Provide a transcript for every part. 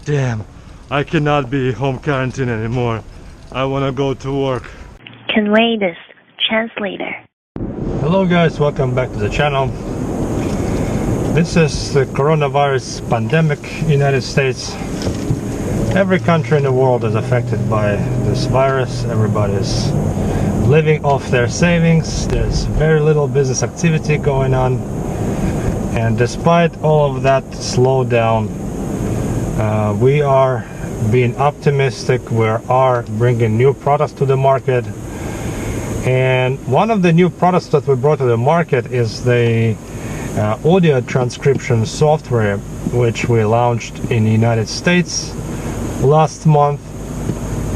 Damn, I cannot be home quarantine anymore. I wanna go to work. ConveyThis translator. Hello guys, welcome back to the channel. This is the coronavirus pandemic in the United States. Every country in the world is affected by this virus. Everybody's living off their savings. There's very little business activity going on. And despite all of that slowdown, we are being optimistic. We are bringing new products to the market. And one of the new products that we brought to the market is the audio transcription software, which we launched in the United States last month.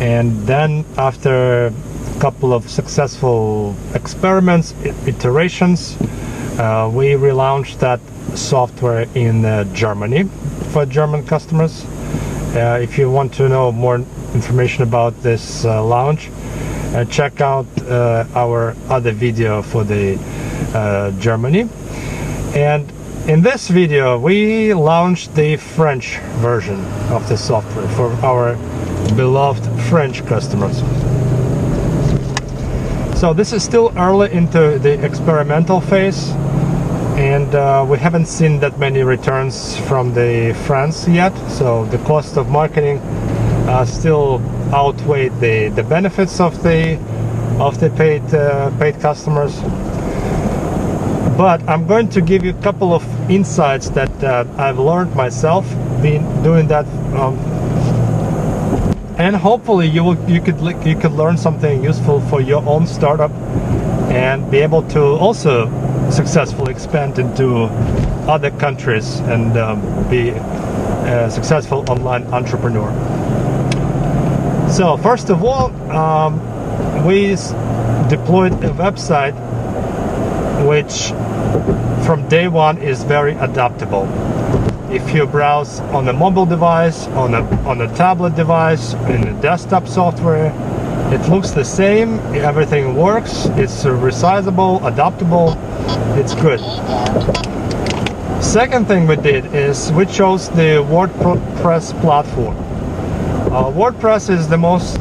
And then after a couple of successful experiments, iterations, we relaunched that software in Germany for German customers. If you want to know more information about this launch, check out our other video for the Germany. And in this video we launched the French version of the software for our beloved French customers. So this is still early into the experimental phase, and we haven't seen that many returns from the France yet, so the cost of marketing still outweighed the benefits of the paid customers. But I'm going to give you a couple of insights that I've learned myself being doing that, and hopefully you could learn something useful for your own startup and be able to also successfully expand into other countries and be a successful online entrepreneur. So first of all, we deployed a website which from day one is very adaptable. If you browse on a mobile device, on a tablet device, in a desktop software, it looks the same, everything works, it's resizable, adaptable, it's good. Second thing we did is we chose the WordPress platform. WordPress is the most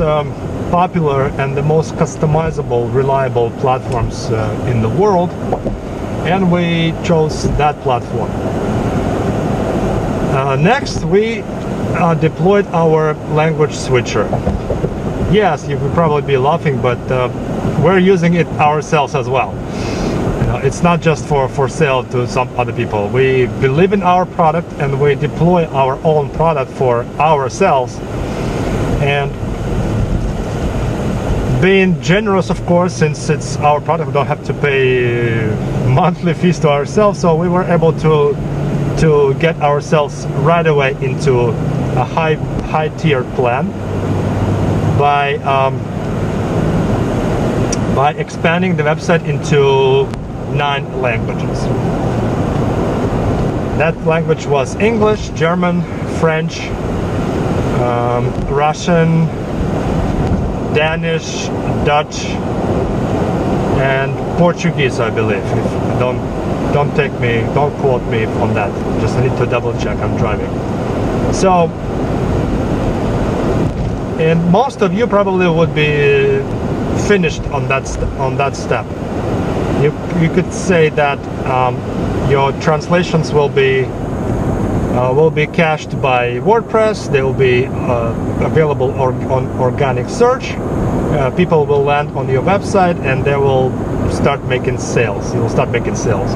popular and the most customizable, reliable platforms in the world, and we chose that platform. Next, we deployed our language switcher. Yes, you could probably be laughing, but we're using it ourselves as well. It's not just for sale to some other people. We believe in our product and we deploy our own product for ourselves. And being generous, of course, since it's our product, we don't have to pay monthly fees to ourselves, so we were able to get ourselves right away into a high tiered plan by expanding the website into 9 languages. That language was English, German, French, Russian, Danish, Dutch, and Portuguese, I believe. Don't quote me on that. Just need to double check. I'm driving. So, and most of you probably would be finished on that step. You could say that your translations will be cached by WordPress. They will be available on organic search. People will land on your website and they will start making sales. You will start making sales.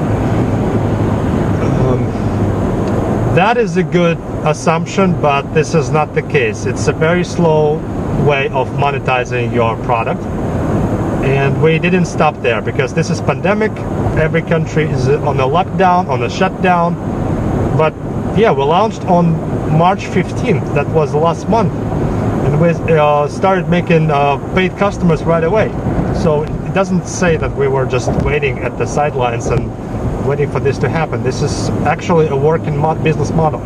That is a good assumption, but this is not the case. It's a very slow way of monetizing your product. And we didn't stop there because this is pandemic. Every country is on a lockdown, on a shutdown. But yeah, we launched on March 15th. That was last month. And we started making paid customers right away. So it doesn't say that we were just waiting at the sidelines and waiting for this to happen. This is actually a working business model.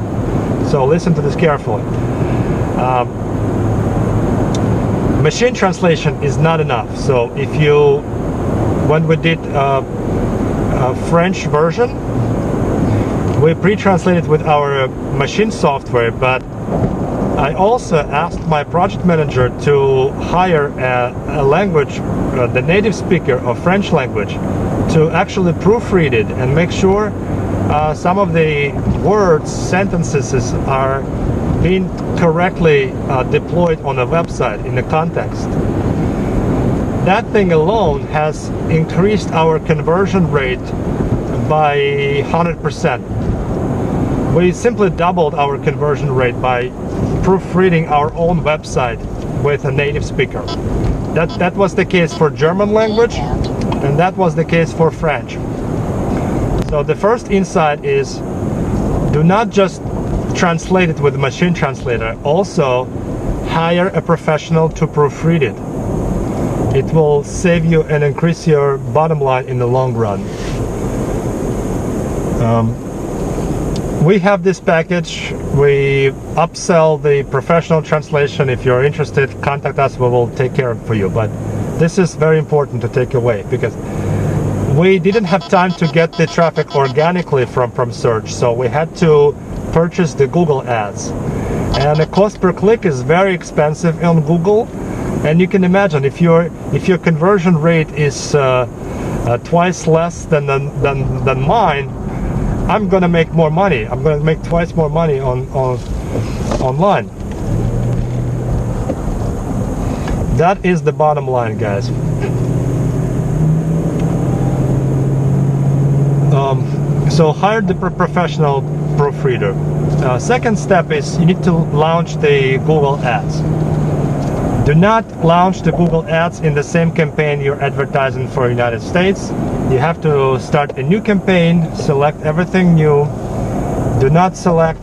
So listen to this carefully. Machine translation is not enough. So when we did a French version, we pre-translated with our machine software, but I also asked my project manager to hire a language, the native speaker of French language, to actually proofread it and make sure some of the words, sentences are being correctly deployed on a website in the context. That thing alone has increased our conversion rate by 100%. We simply doubled our conversion rate by proofreading our own website with a native speaker. That was the case for German language, and that was the case for French. So the first insight is, do not just translate it with a machine translator, also hire a professional to proofread it. It will save you and increase your bottom line in the long run. We have this package. We upsell the professional translation. If you're interested, contact us. We will take care of it for you. But this is very important to take away, because we didn't have time to get the traffic organically from search, so we had to purchase the Google ads. And the cost per click is very expensive on Google. And you can imagine, if your conversion rate is twice less than mine, I'm gonna make more money. I'm gonna make twice more money online. That is the bottom line, guys. So hire the professional proofreader. Second step is you need to launch the Google ads. Do not launch the Google ads in the same campaign you're advertising for United States. You have to start a new campaign, select everything new. Do not select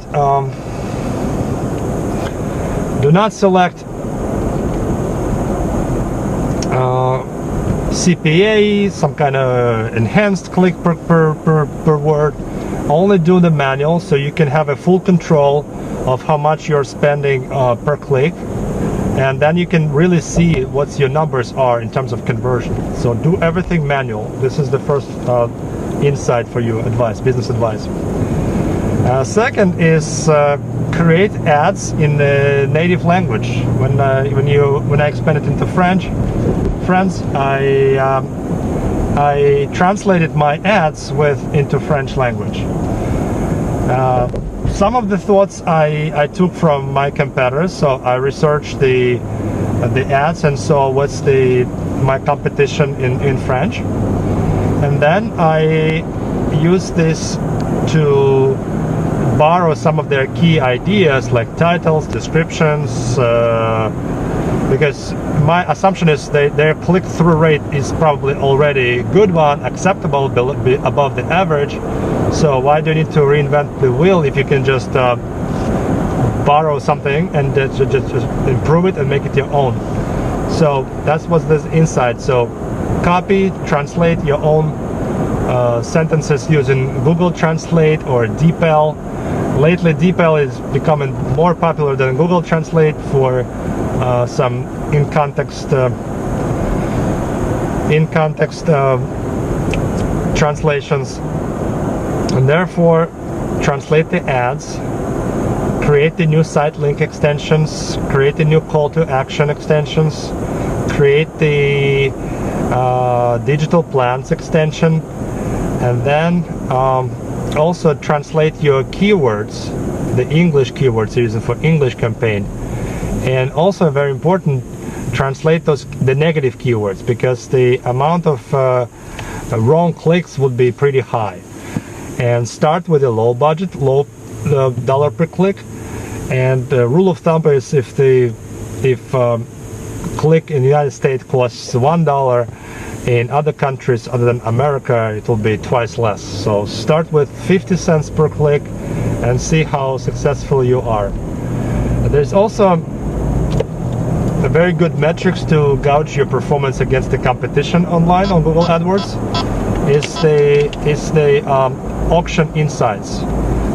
CPA, some kind of enhanced click per word. Only do the manual, so you can have a full control of how much you're spending per click. And then you can really see what your numbers are in terms of conversion. So do everything manual. This is the first insight for you, business advice. Second is create ads in the native language. When I expanded into French, I translated my ads into French language. Some of the thoughts I took from my competitors, so I researched the ads and saw what's my competition in French, and then I used this to borrow some of their key ideas like titles, descriptions, because my assumption is their click-through rate is probably already a good one, acceptable, above the average. So why do you need to reinvent the wheel if you can just borrow something and just improve it and make it your own? So that's what's this insight. So copy, translate your own sentences using Google Translate or DeepL. Lately, DeepL is becoming more popular than Google Translate for some in-context translations. And therefore, translate the ads, create the new site link extensions, create the new call to action extensions, create the digital plans extension, and then also translate your keywords, the English keywords you're using for English campaign. And also very important, translate the negative keywords, because the amount of wrong clicks would be pretty high. And start with a low budget, low dollar per click. And the rule of thumb is if click in the United States costs $1, in other countries other than America it will be twice less. So start with 50 cents per click and see how successful you are. There's also a very good metrics to gauge your performance against the competition online on Google AdWords. Is the auction insights.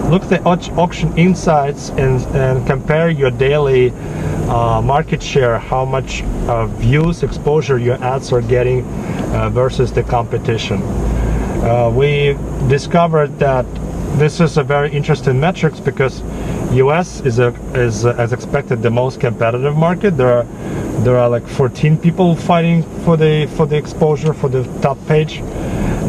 Look at the auction insights and compare your daily market share, how much views, exposure your ads are getting versus the competition. We discovered that this is a very interesting metrics because US is as expected the most competitive market. There are like 14 people fighting for the exposure for the top page.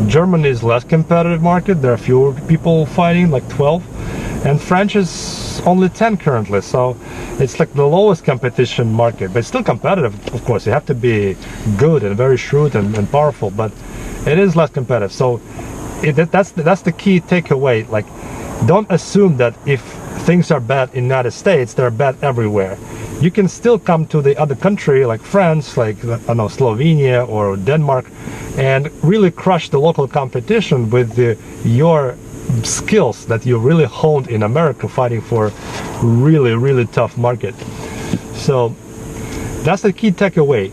Germany is less competitive market. There are fewer people fighting, like 12, and French is only 10 currently. So it's like the lowest competition market, but it's still competitive. Of course, you have to be good and very shrewd and powerful, but it is less competitive. So that's the key takeaway. Like, don't assume that if things are bad in the United States, they're bad everywhere. You can still come to the other country like France, like I don't know, Slovenia or Denmark, and really crush the local competition with your skills that you really honed in America, fighting for really tough market. So that's the key takeaway.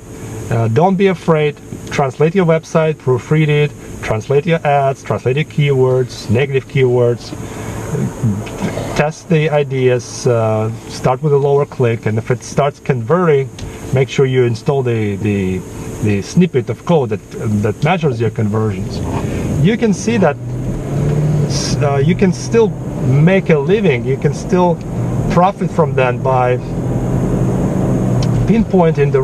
Don't be afraid. Translate your website, proofread it, translate your ads, translate your keywords, negative keywords. Test the ideas, start with a lower click, and if it starts converting, make sure you install the snippet of code that measures your conversions. You can see that you can still make a living, you can still profit from that by pinpointing the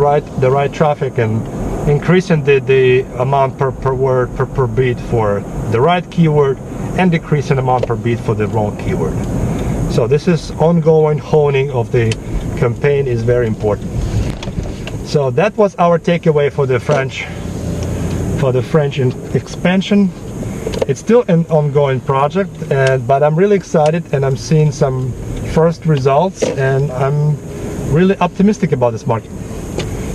right traffic and increasing the amount per word per beat for the right keyword, and decreasing amount per beat for the wrong keyword. So this is ongoing honing of the campaign is very important. So that was our takeaway for the French expansion. It's still an ongoing project, but I'm really excited, and I'm seeing some first results, and I'm really optimistic about this market.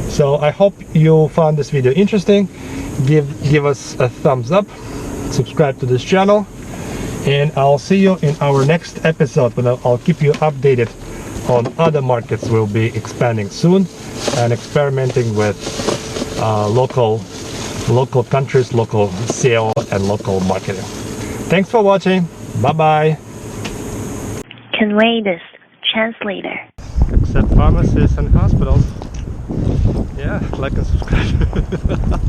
So I hope you found this video interesting. Give us a thumbs up, subscribe to this channel, and I'll see you in our next episode when I'll keep you updated on other markets we'll be expanding soon and experimenting with local countries, local SEO, and local marketing. Thanks for watching. Bye bye. ConveyThis translator. Except pharmacies and hospitals. Yeah, like and subscribe.